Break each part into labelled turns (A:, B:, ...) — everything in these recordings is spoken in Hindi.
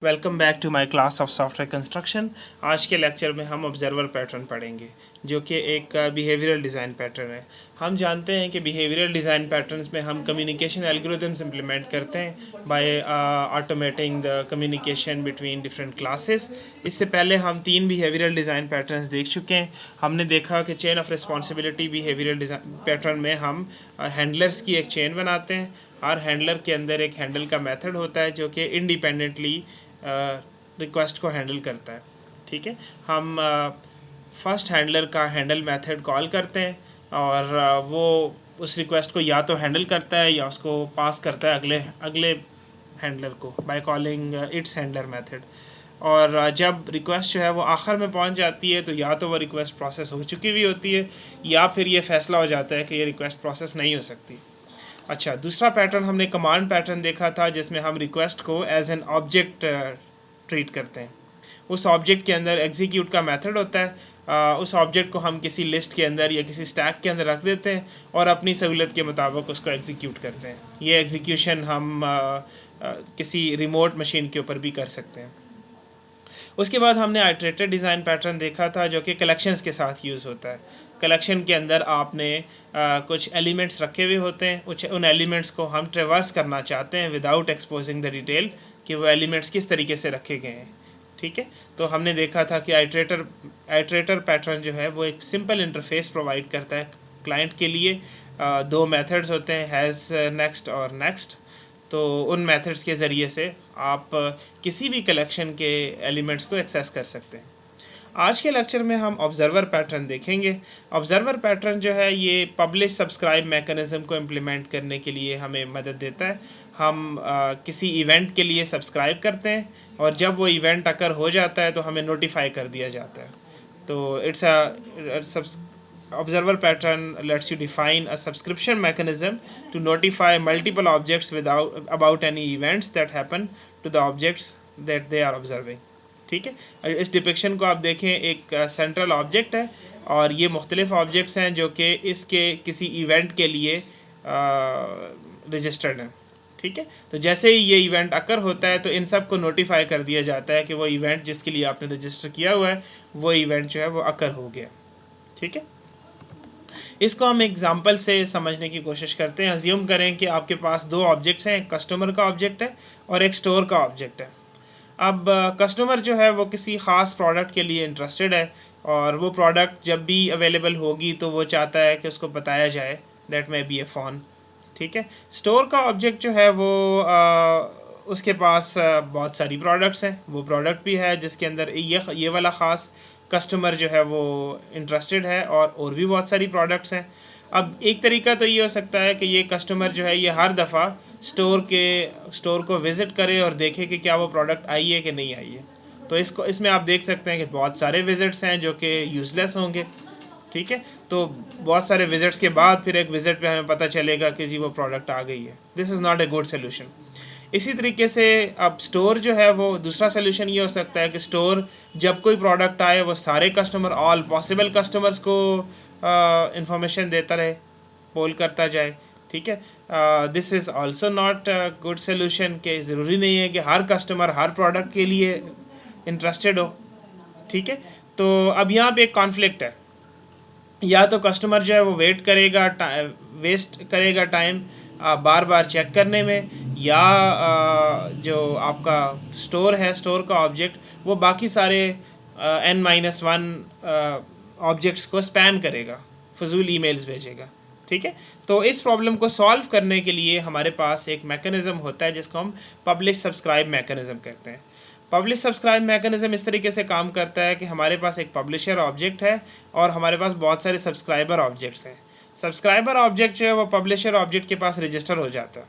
A: Welcome back to my class of software construction. आज के लेक्चर में हम ऑब्जर्वर पैटर्न पढ़ेंगे जो कि एक बिहेवियरल डिज़ाइन पैटर्न है। हम जानते हैं कि बिहेवियरल डिज़ाइन पैटर्न्स में हम कम्युनिकेशन एल्गोरिथम्स इंप्लीमेंट करते हैं by automating the communication between different classes. इससे पहले हम 3 बिहेवियरल डिज़ाइन पैटर्न्स देख चुके हैं। हमने देखा कि chain of responsibility behavioural design pattern में हम हैंडलर्स की एक चेन बनाते हैं। हर हैंडलर के अंदर एक हैंडल का मेथड होता है जो कि इंडिपेंडेंटली रिक्वेस्ट को हैंडल करता है। ठीक है, हम फर्स्ट हैंडलर का हैंडल मेथड कॉल करते हैं और वो उस रिक्वेस्ट को या तो हैंडल करता है या उसको पास करता है अगले हैंडलर को by calling it's handler method. और जब रिक्वेस्ट जो है वो आखिर में पहुंच जाती है तो या तो वो रिक्वेस्ट प्रोसेस हो चुकी हुई होती है या फिर ये फैसला हो जाता है कि ये रिक्वेस्ट प्रोसेस नहीं हो सकती। अच्छा, दूसरा पैटर्न हमने कमांड पैटर्न देखा था जिसमें हम रिक्वेस्ट को एज एन ऑब्जेक्ट ट्रीट करते हैं। उस ऑब्जेक्ट के अंदर एग्जीक्यूट का मेथड होता है। उस ऑब्जेक्ट को हम किसी लिस्ट के अंदर या किसी स्टैक के अंदर रख देते हैं और अपनी सहूलत के मुताबिक उसको एग्जीक्यूट करते हैं। ये एग्जीक्यूशन हम किसी रिमोट मशीन के ऊपर भी कर सकते हैं। उसके बाद हमने आइटरेटेड डिज़ाइन पैटर्न देखा था जो कि कलेक्शंस के साथ यूज़ होता है। कलेक्शन के अंदर आपने कुछ एलिमेंट्स रखे हुए होते हैं, उन एलिमेंट्स को हम ट्रेवर्स करना चाहते हैं विदाउट एक्सपोजिंग द डिटेल कि वो एलिमेंट्स किस तरीके से रखे गए हैं। ठीक है, तो हमने देखा था कि आइटरेटर पैटर्न जो है वो एक सिंपल इंटरफेस प्रोवाइड करता है क्लाइंट के लिए। 2 मेथड्स होते हैं, हैज़, नेक्स्ट और नेक्स्ट। तो उन मेथड्स के ज़रिए से आप किसी भी कलेक्शन के एलिमेंट्स को एक्सेस कर सकते हैं। आज के लेक्चर में हम ऑब्जर्वर पैटर्न देखेंगे। ऑब्जर्वर पैटर्न जो है ये पब्लिश सब्सक्राइब मैकेनिज़्म को इम्प्लीमेंट करने के लिए हमें मदद देता है। हम किसी इवेंट के लिए सब्सक्राइब करते हैं और जब वो इवेंट अकर हो जाता है तो हमें नोटिफाई कर दिया जाता है। तो it's observer pattern lets you define a subscription mechanism to notify multiple objects about any events that happen to the objects that they are observing. ठीक है, इस डिपिक्शन को आप देखें, एक सेंट्रल ऑब्जेक्ट है और ये मुख्तलिफ ऑब्जेक्ट्स हैं जो कि इसके किसी इवेंट के लिए रजिस्टर्ड हैं। ठीक है, तो जैसे ही ये इवेंट अकर होता है तो इन सब को नोटिफाई कर दिया जाता है कि वो इवेंट जिसके लिए आपने रजिस्टर किया हुआ है वो इवेंट जो है वो अकर हो गया। ठीक है, इसको हम एग्जांपल से समझने की कोशिश करते हैं। अज्यूम करें कि आपके पास 2 ऑब्जेक्ट्स हैं, एक कस्टमर का ऑब्जेक्ट है और एक स्टोर का ऑब्जेक्ट है। अब कस्टमर जो है वो किसी ख़ास प्रोडक्ट के लिए इंटरेस्टेड है और वो प्रोडक्ट जब भी अवेलेबल होगी तो वो चाहता है कि उसको बताया जाए, that may be A phone. ठीक है, स्टोर का ऑब्जेक्ट जो है वो उसके पास बहुत सारी प्रोडक्ट्स हैं, वो प्रोडक्ट भी है जिसके अंदर ये वाला ख़ास कस्टमर जो है वो इंटरेस्टेड है और भी बहुत सारी प्रोडक्ट्स हैं। अब एक तरीका तो ये हो सकता है कि ये कस्टमर जो है ये हर दफ़ा स्टोर को विज़िट करे और देखे कि क्या वो प्रोडक्ट आई है कि नहीं आई है। तो इसमें आप देख सकते हैं कि बहुत सारे विज़िट्स हैं जो कि यूज़लेस होंगे। ठीक है, तो बहुत सारे विज़िट्स के बाद फिर एक विज़िट पे हमें पता चलेगा कि जी वो प्रोडक्ट आ गई है। This is not a good solution. इसी तरीके से अब स्टोर जो है वो दूसरा सोल्यूशन ये हो सकता है कि स्टोर जब कोई प्रोडक्ट आए वो सारे कस्टमर, ऑल पॉसिबल कस्टमर्स को इंफॉर्मेशन देता रहे, पोल करता जाए। ठीक है, this is also not good solution कि ज़रूरी नहीं है कि हर कस्टमर हर प्रोडक्ट के लिए इंटरेस्टेड हो। ठीक है, तो अब यहाँ पे एक कॉन्फ्लिक्ट है, या तो कस्टमर जो है वो वेस्ट करेगा टाइम बार बार चेक करने में, या जो आपका स्टोर है, स्टोर का ऑब्जेक्ट, वो बाकी सारे n-1 ऑब्जेक्ट्स को स्पैम करेगा, फजूल ईमेल्स भेजेगा। ठीक है, तो इस प्रॉब्लम को सॉल्व करने के लिए हमारे पास एक मैकेनिज़्म होता है जिसको हम पब्लिश सब्सक्राइब मैकेनिज़्म कहते हैं। पब्लिश सब्सक्राइब मैकेनिज़्म इस तरीके से काम करता है कि हमारे पास एक पब्लिशर ऑब्जेक्ट है और हमारे पास बहुत सारे सब्सक्राइबर ऑब्जेक्ट्स हैं। सब्सक्राइबर ऑब्जेक्ट जो है वो पब्लिशर ऑब्जेक्ट के पास रजिस्टर हो जाता है।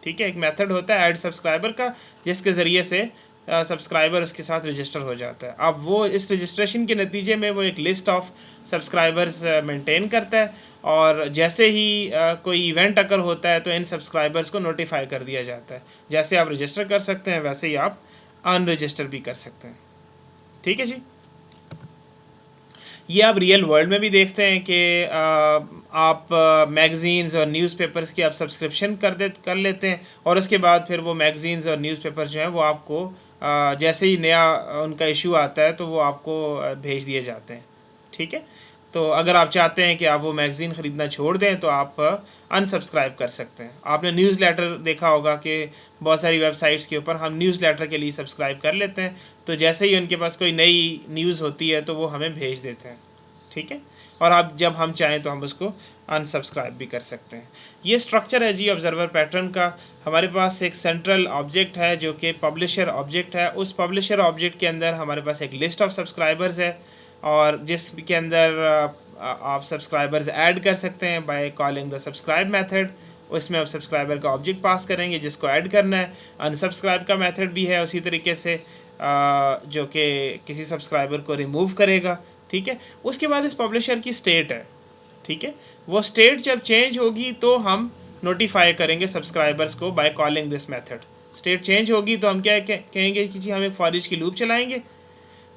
A: ठीक है, एक मेथड होता है ऐड सब्सक्राइबर का जिसके ज़रिए से सब्सक्राइबर उसके साथ रजिस्टर हो जाता है। अब वो इस रजिस्ट्रेशन के नतीजे में वो एक लिस्ट ऑफ सब्सक्राइबर्स मेंटेन करता है और जैसे ही कोई इवेंट अकर होता है तो इन सब्सक्राइबर्स को नोटिफाई कर दिया जाता है। जैसे आप रजिस्टर कर सकते हैं वैसे ही आप अनरजिस्टर भी कर सकते हैं। ठीक है जी, ये आप रियल वर्ल्ड में भी देखते हैं कि आप मैगज़ीन्स और न्यूज़पेपर्स की आप सब्सक्रिप्शन कर लेते हैं और उसके बाद फिर वो मैगज़ीन्स और न्यूज़पेपर्स जो हैं वो आपको जैसे ही नया उनका इशू आता है तो वो आपको भेज दिए जाते हैं। ठीक है, तो अगर आप चाहते हैं कि आप वो मैगज़ीन ख़रीदना छोड़ दें तो आप अनसब्सक्राइब कर सकते हैं। आपने न्यूज़लेटर देखा होगा कि बहुत सारी वेबसाइट्स के ऊपर हम न्यूज़लेटर के लिए सब्सक्राइब कर लेते हैं, तो जैसे ही उनके पास कोई नई न्यूज़ होती है तो वो हमें भेज देते हैं। ठीक है, और आप जब हम चाहें तो हम उसको अनसब्सक्राइब भी कर सकते हैं। ये स्ट्रक्चर है जी ऑब्जर्वर पैटर्न का। हमारे पास एक सेंट्रल ऑब्जेक्ट है जो कि पब्लिशर ऑब्जेक्ट है। उस पब्लिशर ऑब्जेक्ट के अंदर हमारे पास एक लिस्ट ऑफ सब्सक्राइबर्स है, और जिसके अंदर आप सब्सक्राइबर्स ऐड कर सकते हैं by calling the subscribe method. उसमें आप सब्सक्राइबर का ऑब्जेक्ट पास करेंगे जिसको ऐड करना है। अनसब्सक्राइब का मेथड भी है उसी तरीके से, जो कि किसी सब्सक्राइबर को रिमूव करेगा। ठीक है, उसके बाद इस पब्लिशर की स्टेट है। ठीक है, वो स्टेट जब चेंज होगी तो हम नोटिफाई करेंगे सब्सक्राइबर्स को by calling this method. State change होगी तो हम क्या कहेंगे कि जी हमें फॉर ईच की लूप चलाएंगे,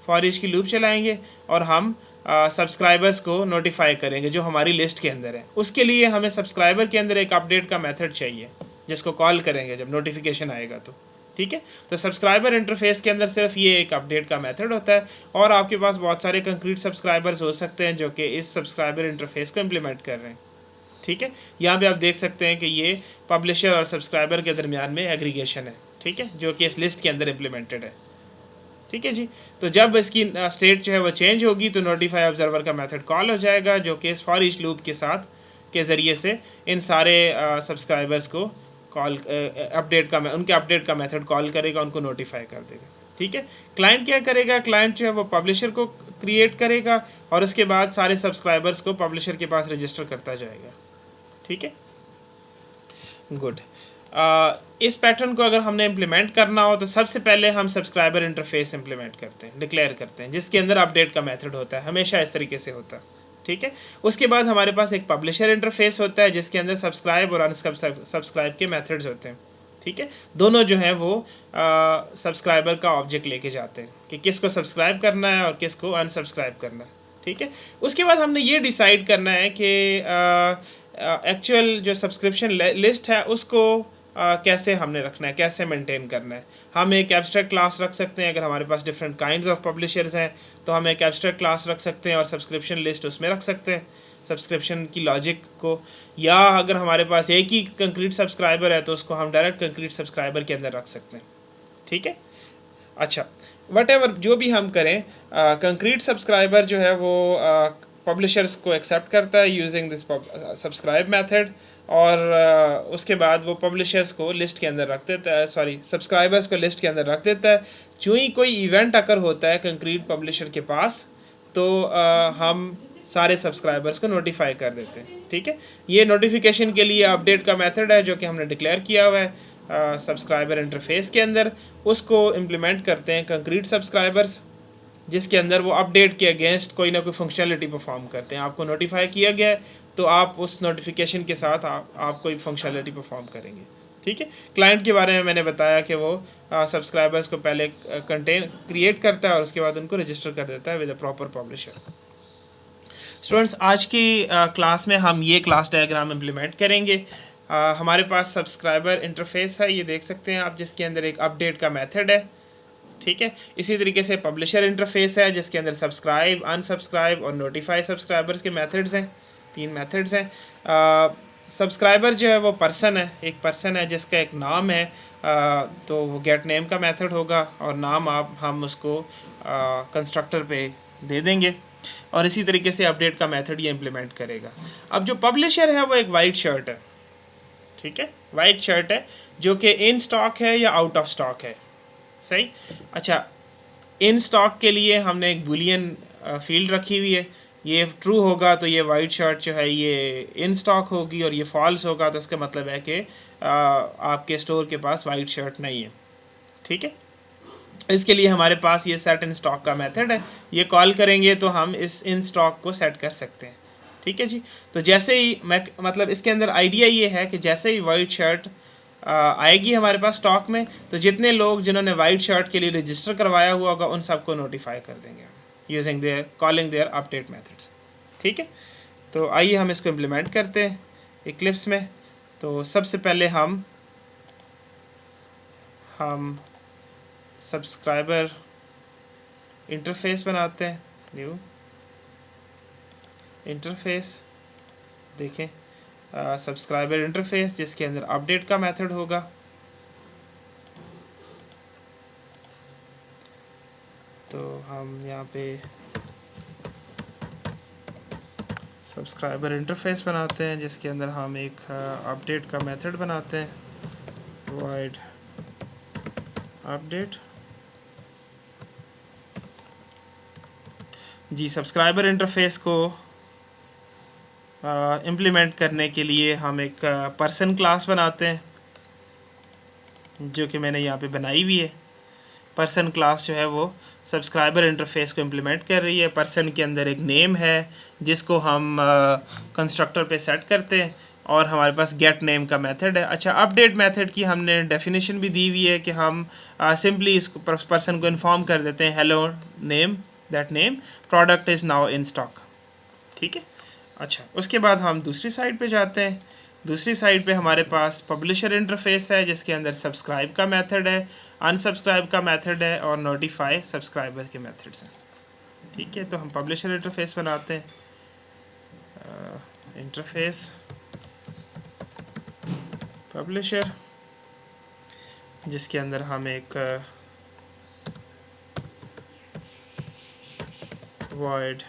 A: फॉर ईच की लूप चलाएंगे और हम सब्सक्राइबर्स को नोटिफाई करेंगे जो हमारी लिस्ट के अंदर है। उसके लिए हमें सब्सक्राइबर के अंदर एक अपडेट का मेथड चाहिए जिसको कॉल करेंगे जब नोटिफिकेशन आएगा तो। ठीक है, तो सब्सक्राइबर इंटरफेस के अंदर सिर्फ ये एक अपडेट का मेथड होता है, और आपके पास बहुत सारे कंक्रीट सब्सक्राइबर्स हो सकते हैं जो कि इस सब्सक्राइबर इंटरफेस को इम्प्लीमेंट कर रहे हैं। ठीक है, यहाँ पे आप देख सकते हैं कि ये पब्लिशर और सब्सक्राइबर के दरमियान में एग्रीगेशन है। ठीक है, जो कि इस लिस्ट के अंदर इम्प्लीमेंटेड है। ठीक है जी, तो जब इसकी स्टेट जो है वो चेंज होगी तो नोटिफाई ऑब्जर्वर का मेथड कॉल हो जाएगा जो कि इस फॉर ईच लूप के साथ के ज़रिए से इन सारे सब्सक्राइबर्स को कॉल अपडेट का उनके अपडेट का मेथड कॉल करेगा, उनको नोटिफाई कर देगा। ठीक है, क्लाइंट क्या करेगा, क्लाइंट जो है वो पब्लिशर को क्रिएट करेगा और उसके बाद सारे सब्सक्राइबर्स को पब्लिशर के पास रजिस्टर करता जाएगा। ठीक है, गुड। इस पैटर्न को अगर हमने इम्प्लीमेंट करना हो तो सबसे पहले हम सब्सक्राइबर इंटरफेस इम्प्लीमेंट करते हैं, डिक्लेयर करते हैं, जिसके अंदर अपडेट का मेथड होता है, हमेशा इस तरीके से होता है। ठीक है, उसके बाद हमारे पास एक पब्लिशर इंटरफेस होता है जिसके अंदर सब्सक्राइब और अनसब्सक्राइब के मेथड्स होते हैं। ठीक है, दोनों जो हैं वो सब्सक्राइबर का ऑब्जेक्ट लेके जाते हैं कि किसको सब्सक्राइब करना है और किसको अनसब्सक्राइब करना है। ठीक है, उसके बाद हमने ये डिसाइड करना है कि एक्चुअल जो सब्सक्रिप्शन लिस्ट है उसको कैसे हमने रखना है, कैसे मेंटेन करना है। हम एक एब्स्ट्रैक्ट क्लास रख सकते हैं, अगर हमारे पास डिफरेंट काइंड्स ऑफ पब्लिशर्स हैं तो हम एक एब्स्ट्रैक्ट क्लास रख सकते हैं और सब्सक्रिप्शन लिस्ट उसमें रख सकते हैं, सब्सक्रिप्शन की लॉजिक को। या अगर हमारे पास एक ही कंक्रीट सब्सक्राइबर है तो उसको हम डायरेक्ट कंक्रीट सब्सक्राइबर के अंदर रख सकते हैं। ठीक है, अच्छा, वटेवर जो भी हम करें, कंक्रीट सब्सक्राइबर जो है वो पब्लिशर्स को एक्सेप्ट करता है यूजिंग दिस सब्सक्राइब मेथड, और उसके बाद वो पब्लिशर्स को लिस्ट के अंदर रख देता है, सॉरी सब्सक्राइबर्स को लिस्ट के अंदर रख देता है। जो ही कोई इवेंट अगर होता है कंक्रीट पब्लिशर के पास तो हम सारे सब्सक्राइबर्स को नोटिफाई कर देते हैं। ठीक है, ये नोटिफिकेशन के लिए अपडेट का मेथड है जो कि हमने डिक्लेयर किया हुआ है सब्सक्राइबर इंटरफेस के अंदर। उसको इम्प्लीमेंट करते हैं कंक्रीट सब्सक्राइबर्स, जिसके अंदर वो अपडेट के अगेंस्ट कोई ना कोई फंक्शनलिटी परफॉर्म करते हैं। आपको नोटिफाई किया गया है तो आप उस नोटिफिकेशन के साथ आप कोई फंक्शनलिटी परफॉर्म करेंगे। ठीक है, क्लाइंट के बारे में मैंने बताया कि वो सब्सक्राइबर्स को पहले कंटेन क्रिएट करता है और उसके बाद उनको रजिस्टर कर देता है with a proper publisher. Students, आज की क्लास में हम ये क्लास डायग्राम इम्प्लीमेंट करेंगे। हमारे पास सब्सक्राइबर इंटरफेस है, ये देख सकते हैं आप, जिसके अंदर एक अपडेट का मेथड है। ठीक है, इसी तरीके से पब्लिशर इंटरफेस है जिसके अंदर सब्सक्राइब, अनसब्सक्राइब और नोटिफाई सब्सक्राइबर्स के मेथड्स हैं, 3 मेथड्स हैं। सब्सक्राइबर जो है वो पर्सन है, एक पर्सन है जिसका एक नाम है, तो वो गेट नेम का मेथड होगा और नाम हम उसको कंस्ट्रक्टर पे दे देंगे, और इसी तरीके से अपडेट का मेथड ये इम्प्लीमेंट करेगा। अब जो पब्लिशर है वो एक वाइट शर्ट है। ठीक है, वाइट शर्ट है जो कि इन स्टॉक है या आउट ऑफ स्टॉक है। सही, अच्छा, इन स्टॉक के लिए हमने एक बुलियन फील्ड रखी हुई है। ये ट्रू होगा तो ये वाइट शर्ट जो है ये इन स्टॉक होगी, और ये फॉल्स होगा तो इसका मतलब है कि आपके स्टोर के पास वाइट शर्ट नहीं है। ठीक है, इसके लिए हमारे पास ये सेट इन स्टॉक का मेथड है, ये कॉल करेंगे तो हम इस इन स्टॉक को सेट कर सकते हैं। ठीक है जी, तो जैसे ही मतलब इसके अंदर आइडिया ये है कि जैसे ही वाइट शर्ट आएगी हमारे पास स्टॉक में तो जितने लोग जिन्होंने वाइट शर्ट के लिए रजिस्टर करवाया हुआ होगा उन सबको नोटिफाई कर देंगे using their calling their update methods. ठीक है, तो आइए हम इसको इम्प्लीमेंट करते हैं इक्लिप्स में। तो सबसे पहले हम सब्सक्राइबर इंटरफेस बनाते हैं, न्यू इंटरफेस। देखें सब्सक्राइबर इंटरफेस जिसके अंदर अपडेट का मेथड होगा। तो हम यहाँ पे सब्सक्राइबर इंटरफेस बनाते हैं जिसके अंदर हम एक अपडेट का मेथड बनाते हैं, void अपडेट। जी, सब्सक्राइबर इंटरफेस को इम्प्लीमेंट करने के लिए हम एक पर्सन क्लास बनाते हैं, जो कि मैंने यहाँ पे बनाई हुई है। पर्सन क्लास जो है वो सब्सक्राइबर इंटरफेस को इम्प्लीमेंट कर रही है। पर्सन के अंदर एक नेम है जिसको हम कंस्ट्रक्टर पे सेट करते हैं, और हमारे पास गेट नेम का मेथड है। अच्छा, अपडेट मेथड की हमने डेफिनेशन भी दी हुई है कि हम सिंपली इसको पर्सन को इन्फॉर्म कर देते हैं, hello name, that name product is now in stock. ठीक है। अच्छा, उसके बाद हम दूसरी साइड पे जाते हैं। दूसरी साइड पे हमारे पास पब्लिशर इंटरफेस है जिसके अंदर सब्सक्राइब का मेथड है, अनसब्सक्राइब का मेथड है और नोटिफाई सब्सक्राइबर के मेथड्स हैं। ठीक है, तो हम पब्लिशर इंटरफेस बनाते हैं। इंटरफेस पब्लिशर जिसके अंदर हम एक void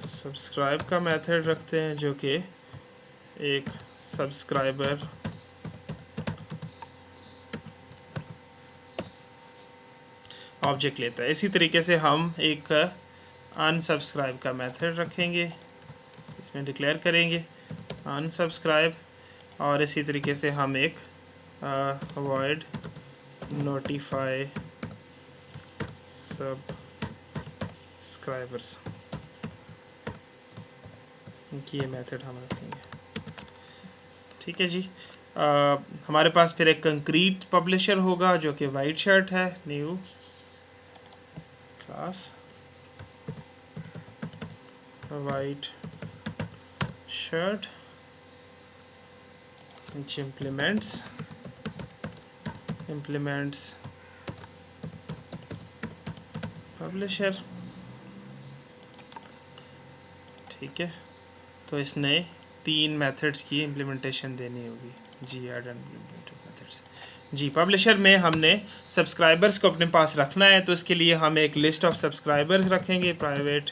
A: सब्सक्राइब का मेथड रखते हैं जो कि एक सब्सक्राइबर ऑब्जेक्ट लेता है। इसी तरीके से हम एक अनसब्सक्राइब का मेथड रखेंगे, इसमें डिक्लेयर करेंगे अनसब्सक्राइब, और इसी तरीके से हम एक void नोटिफाई सब्सक्राइबर्स की ये मेथड हम रखेंगे। ठीक है जी। हमारे पास फिर एक कंक्रीट पब्लिशर होगा जो कि वाइट शर्ट है, new class white shirt which implements publisher। ठीक है, तो इसने 3 मेथड्स की इम्प्लीमेंटेशन देनी होगी। जी, ऐड एंड मेथड्स। जी, पब्लिशर में हमने सब्सक्राइबर्स को अपने पास रखना है, तो इसके लिए हम एक लिस्ट ऑफ सब्सक्राइबर्स रखेंगे, private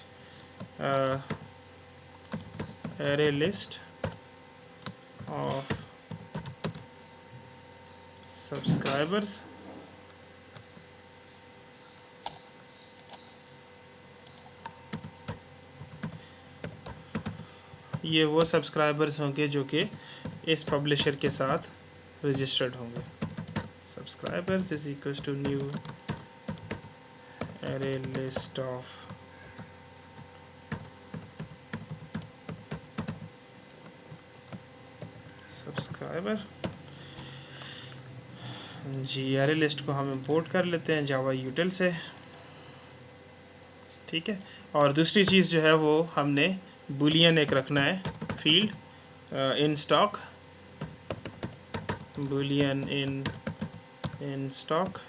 A: array list of subscribers। ये वो सब्सक्राइबर्स होंगे जो कि इस पब्लिशर के साथ रजिस्टर्ड होंगे। Subscribers is equal to new array list of subscriber. जी, array लिस्ट को हम इंपोर्ट कर लेते हैं जावा यूटिल से। ठीक है, और दूसरी चीज़ जो है वो हमने बूलियन एक रखना है, field in stock, Boolean in stock.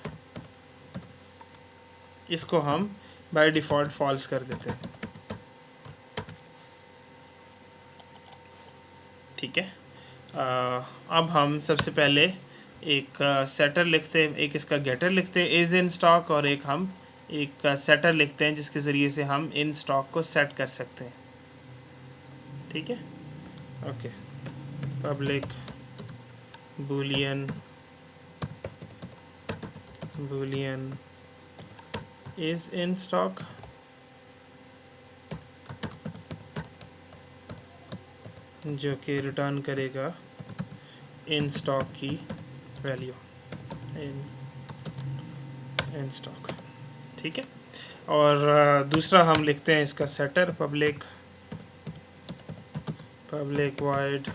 A: इसको हम बाय डिफ़ॉल्ट फॉल्स कर देते हैं। ठीक है, अब हम सबसे पहले एक सेटर लिखते हैं, एक इसका गेटर लिखते हैं इज़ इन स्टॉक, और एक हम एक सेटर लिखते हैं जिसके ज़रिए से हम इन स्टॉक को सेट कर सकते हैं। ठीक है, okay. Public boolean is in stock, जो कि रिटर्न करेगा इन स्टॉक की वैल्यू, इन स्टॉक। ठीक है, और दूसरा हम लिखते हैं इसका setter, public void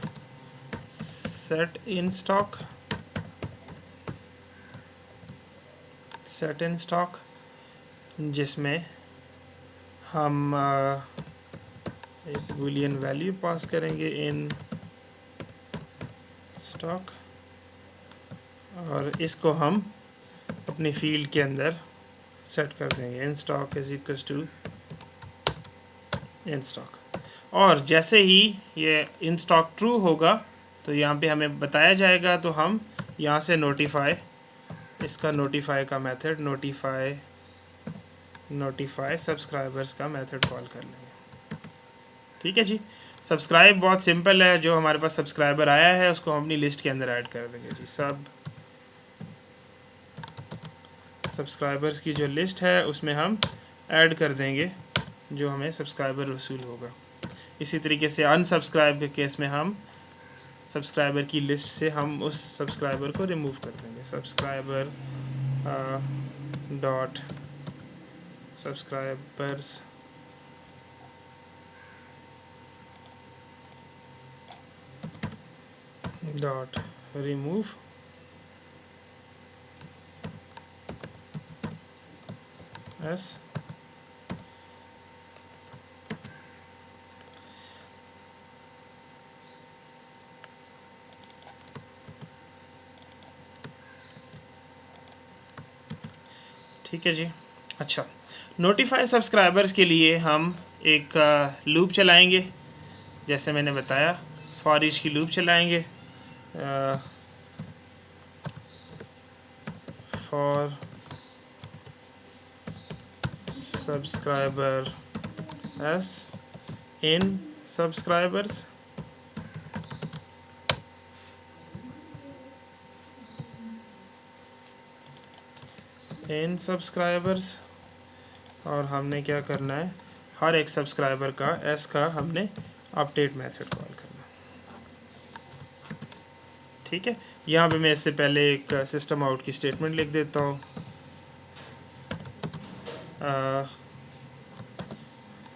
A: set in stock, जिसमें हम एक बूलियन वैल्यू पास करेंगे इन स्टॉक, और इसको हम अपनी फील्ड के अंदर सेट कर देंगे in stock is equal to in stock. और जैसे ही ये इन स्टॉक ट्रू होगा तो यहाँ पे हमें बताया जाएगा, तो हम यहाँ से नोटिफाई, इसका नोटिफाई का मेथड नोटिफाई सब्सक्राइबर्स का मेथड कॉल कर लेंगे। ठीक है जी। सब्सक्राइब बहुत सिंपल है, जो हमारे पास सब्सक्राइबर आया है उसको हम अपनी लिस्ट के अंदर ऐड कर देंगे जी। सब सब्सक्राइबर्स की जो लिस्ट है उसमें हम ऐड कर देंगे जो हमें सब्सक्राइबर वसूल होगा। इसी तरीके से अनसब्सक्राइब के केस में हम सब्सक्राइबर की लिस्ट से हम उस सब्सक्राइबर को रिमूव कर देंगे। Subscriber dot subscribers dot remove S ठीक है जी। अच्छा, नोटिफाई सब्सक्राइबर्स के लिए हम एक लूप चलाएंगे, जैसे मैंने बताया फॉर ईच की लूप चलाएंगे। For subscriber S in subscribers in subscribers, और हमने क्या करना है, हर एक सब्सक्राइबर का एस का हमने अपडेट मेथड कॉल करना। ठीक है, यहाँ पे मैं इससे पहले एक सिस्टम आउट की स्टेटमेंट लिख देता हूँ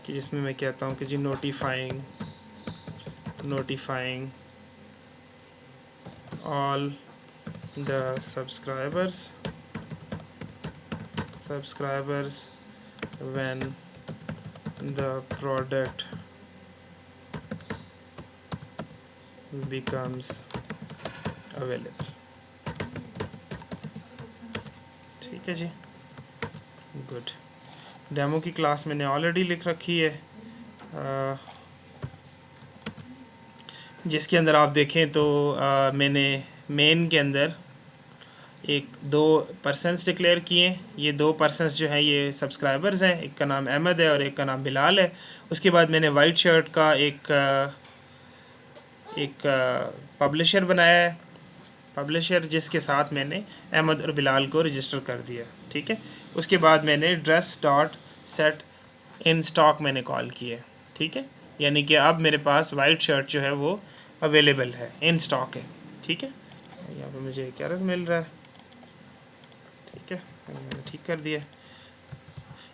A: कि जिसमें मैं कहता हूँ कि जी notifying all the subscribers when the product becomes available। ठीक है जी, गुड। डेमो की क्लास मैंने ऑलरेडी लिख रखी है, जिसके अंदर आप देखें तो मैंने मेन के अंदर एक 2 पर्सन्स डिक्लेयर किए। ये 2 पर्सन्स जो हैं ये सब्सक्राइबर्स हैं, एक का नाम अहमद है और एक का नाम बिलाल है। उसके बाद मैंने वाइट शर्ट का एक पब्लिशर बनाया है, पब्लिशर जिसके साथ मैंने अहमद और बिलाल को रजिस्टर कर दिया। ठीक है, उसके बाद मैंने dress dot set in stock मैंने कॉल किया। ठीक है, यानी कि अब मेरे पास वाइट शर्ट जो है वो अवेलेबल है, इन स्टॉक है। ठीक है, यहाँ पे मुझे एक एरर मिल रहा है। ठीक है, मैंने ठीक कर दिया।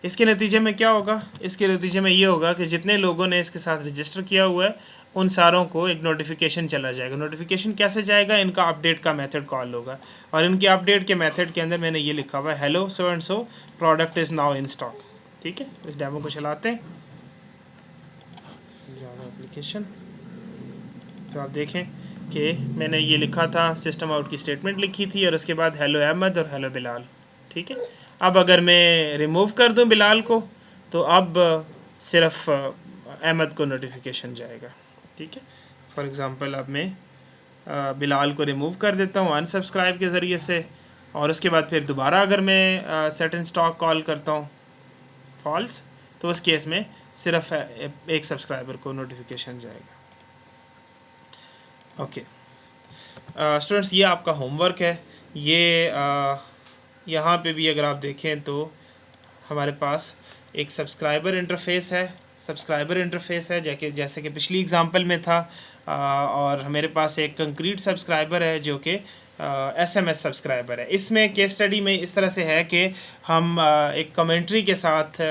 A: इसके नतीजे में क्या होगा, इसके नतीजे में ये होगा कि जितने लोगों ने इसके साथ रजिस्टर किया हुआ है उन सारों को एक नोटिफिकेशन चला जाएगा। नोटिफिकेशन कैसे जाएगा, इनका अपडेट का मेथड कॉल होगा, और इनके अपडेट के मेथड के अंदर मैंने ये लिखा हुआ है hello so and so product is now in stock. ठीक है, इस डेमो को चलाते हैं जावा एप्लीकेशन, तो आप देखें कि मैंने ये लिखा था, सिस्टम आउट की स्टेटमेंट लिखी थी और उसके बाद हेलो अहमद और हेलो बिलाल। ठीक है, अब अगर मैं रिमूव कर दूं बिलाल को तो अब सिर्फ अहमद को नोटिफिकेशन जाएगा। ठीक है, फॉर एग्ज़ाम्पल अब मैं बिलाल को रिमूव कर देता हूँ अनसब्सक्राइब के ज़रिए से, और उसके बाद फिर दोबारा अगर मैं सेट इन स्टॉक कॉल करता हूँ फॉल्स, तो उस केस में सिर्फ एक सब्सक्राइबर को नोटिफिकेशन जाएगा। ओके स्टूडेंट्स, ये आपका होमवर्क है। ये यहाँ पे भी अगर आप देखें तो हमारे पास एक सब्सक्राइबर इंटरफेस है, जैसे कि पिछली एग्जांपल में था, और मेरे पास एक कंक्रीट सब्सक्राइबर है जो कि एसएमएस सब्सक्राइबर है। इसमें केस स्टडी में इस तरह से है कि हम एक कमेंट्री के साथ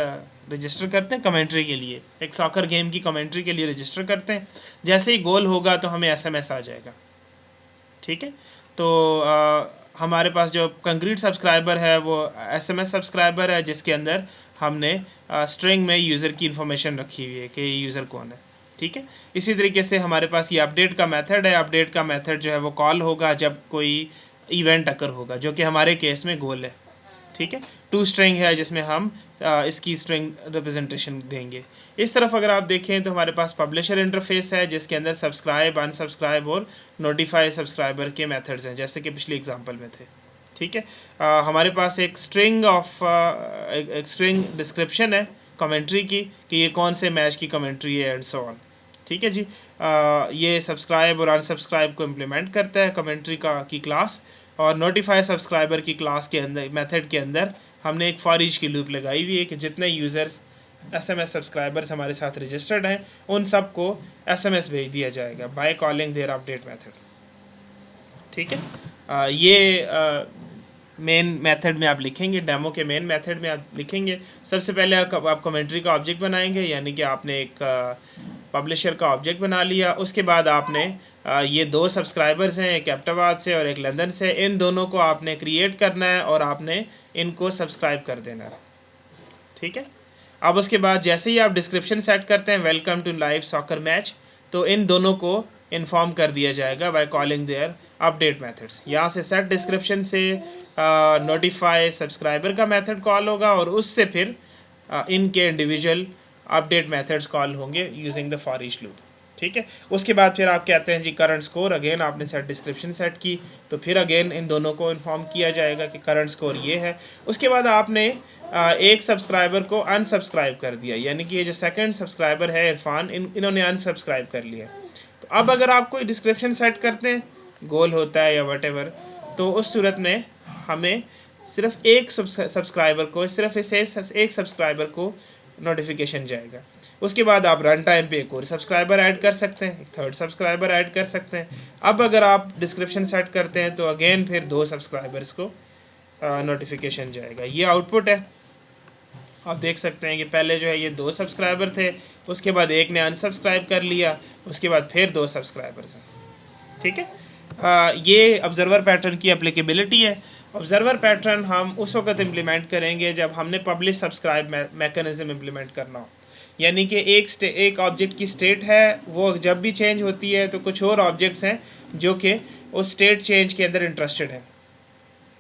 A: रजिस्टर करते हैं, कमेंट्री के लिए, एक सॉकर गेम की कमेंट्री के लिए रजिस्टर करते हैं। जैसे ही गोल होगा तो हमें एसएमएस आ जाएगा। ठीक है, तो हमारे पास जो कंक्रीट सब्सक्राइबर है वो एसएमएस सब्सक्राइबर है, जिसके अंदर हमने स्ट्रिंग में यूज़र की इन्फॉर्मेशन रखी हुई है कि ये यूज़र कौन है। ठीक है, इसी तरीके से हमारे पास ये अपडेट का मेथड है। अपडेट का मेथड जो है वो कॉल होगा जब कोई इवेंट अकर होगा, जो कि हमारे केस में गोल है। ठीक है, टू स्ट्रिंग है जिसमें हम इसकी स्ट्रिंग रिप्रेजेंटेशन देंगे। इस तरफ अगर आप देखें तो हमारे पास पब्लिशर इंटरफेस है जिसके अंदर सब्सक्राइब, अनसब्सक्राइब और नोटिफाई सब्सक्राइबर के मेथड्स हैं, जैसे कि पिछले एग्जांपल में थे। ठीक है, हमारे पास एक स्ट्रिंग डिस्क्रिप्शन है कमेंट्री की कि ये कौन से मैच की कमेंट्री है एंड सो ऑन। ठीक है जी, ये सब्सक्राइब और अनसब्सक्राइब को इम्प्लीमेंट करता है कमेंट्री की क्लास। और नोटिफाई सब्सक्राइबर की क्लास के अंदर, मेथड के अंदर हमने एक फॉर ईच की लूप लगाई हुई है कि जितने यूज़र्स SMS सब्सक्राइबर्स हमारे साथ रजिस्टर्ड हैं उन सब को SMS भेज दिया जाएगा by calling their update method. ठीक है, ये मेन मेथड में आप लिखेंगे, डेमो के मेन मेथड में आप लिखेंगे। सबसे पहले आप कमेंट्री का ऑब्जेक्ट बनाएंगे, यानी कि आपने एक पब्लिशर का ऑब्जेक्ट बना लिया। उसके बाद आपने ये दो सब्सक्राइबर्स हैं, एक एबटाबाद से और एक लंदन से, इन दोनों को आपने क्रिएट करना है और आपने इनको सब्सक्राइब कर देना है। ठीक है, अब उसके बाद जैसे ही आप डिस्क्रिप्शन सेट करते हैं welcome to live soccer match, तो इन दोनों को इन्फॉर्म कर दिया जाएगा by calling their update methods. यहाँ से सेट डिस्क्रिप्शन से नोटिफाई सब्सक्राइबर का मेथड कॉल होगा और उससे फिर इनके इंडिविजुअल अपडेट मेथड्स कॉल होंगे using the for each loop. ठीक है, उसके बाद फिर आप कहते हैं जी करंट स्कोर, अगेन आपने सेट डिस्क्रिप्शन सेट की तो फिर अगेन इन दोनों को इन्फॉर्म किया जाएगा कि करंट स्कोर ये है। उसके बाद आपने एक सब्सक्राइबर को अनसब्सक्राइब कर दिया, यानी कि ये जो सेकंड सब्सक्राइबर है इरफान, इन्होंने अनसब्सक्राइब कर लिया। तो अब अगर आप कोई डिस्क्रिप्शन सेट करते हैं, गोल होता है या वटेवर, तो उस सूरत में हमें सिर्फ एक सब्सक्राइबर को, सिर्फ इस एक सब्सक्राइबर को नोटिफिकेशन जाएगा। उसके बाद आप रन टाइम पे एक और सब्सक्राइबर ऐड कर सकते हैं, एक थर्ड सब्सक्राइबर ऐड कर सकते हैं। अब अगर आप डिस्क्रिप्शन सेट करते हैं तो अगेन फिर दो सब्सक्राइबर्स को नोटिफिकेशन जाएगा। ये आउटपुट है, आप देख सकते हैं कि पहले जो है ये दो सब्सक्राइबर थे, उसके बाद एक ने अनसब्सक्राइब कर लिया, उसके बाद फिर दो सब्सक्राइबर्स हैं। ठीक है, ये ऑब्जर्वर पैटर्न की एप्लीकेबिलिटी है। ऑब्जर्वर पैटर्न हम उस वक्त इम्प्लीमेंट करेंगे जब हमने पब्लिश सब्सक्राइब मैकेनिज्म इम्प्लीमेंट करना हो, यानी कि एक ऑब्जेक्ट की स्टेट है, वो जब भी चेंज होती है तो कुछ और ऑब्जेक्ट्स हैं जो कि उस स्टेट चेंज के अंदर इंटरेस्टेड हैं।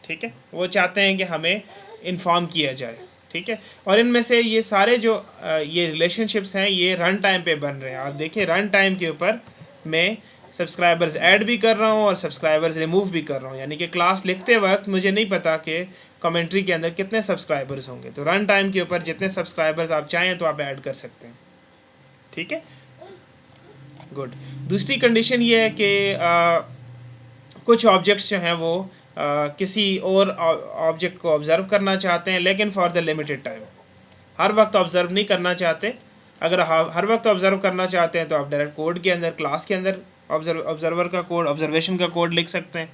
A: ठीक है, वो चाहते हैं कि हमें इन्फॉर्म किया जाए। ठीक है, और इनमें से ये सारे जो ये रिलेशनशिप्स हैं ये रन टाइम पे बन रहे हैं। आप देखिए रन टाइम के ऊपर मैं सब्सक्राइबर्स ऐड भी कर रहा हूँ और सब्सक्राइबर्स रिमूव भी कर रहा हूँ, यानी कि क्लास लिखते वक्त मुझे नहीं पता कि कमेंट्री के अंदर कितने सब्सक्राइबर्स होंगे, तो रन टाइम के ऊपर जितने सब्सक्राइबर्स आप चाहें तो आप ऐड कर सकते हैं। ठीक है, गुड। दूसरी कंडीशन ये है कि कुछ ऑब्जेक्ट्स जो हैं वो किसी और ऑब्जेक्ट को ऑब्ज़र्व करना चाहते हैं, लेकिन फॉर द लिमिटेड टाइम, हर वक्त ऑब्ज़र्व नहीं करना चाहते। अगर हर वक्त ऑब्ज़र्व करना चाहते हैं तो आप डायरेक्ट कोड के अंदर, क्लास के अंदर ऑब्जर्वर का कोड, ऑब्जर्वेशन का कोड लिख सकते हैं।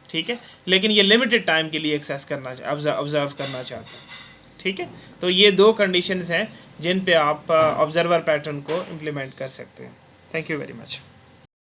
A: ठीक है, लेकिन ये लिमिटेड टाइम के लिए एक्सेस करना, ऑब्ज़र्व करना चाहते हैं। ठीक है, तो ये दो कंडीशंस हैं जिन पे आप ऑब्जर्वर पैटर्न को इम्प्लीमेंट कर सकते हैं। Thank you very much.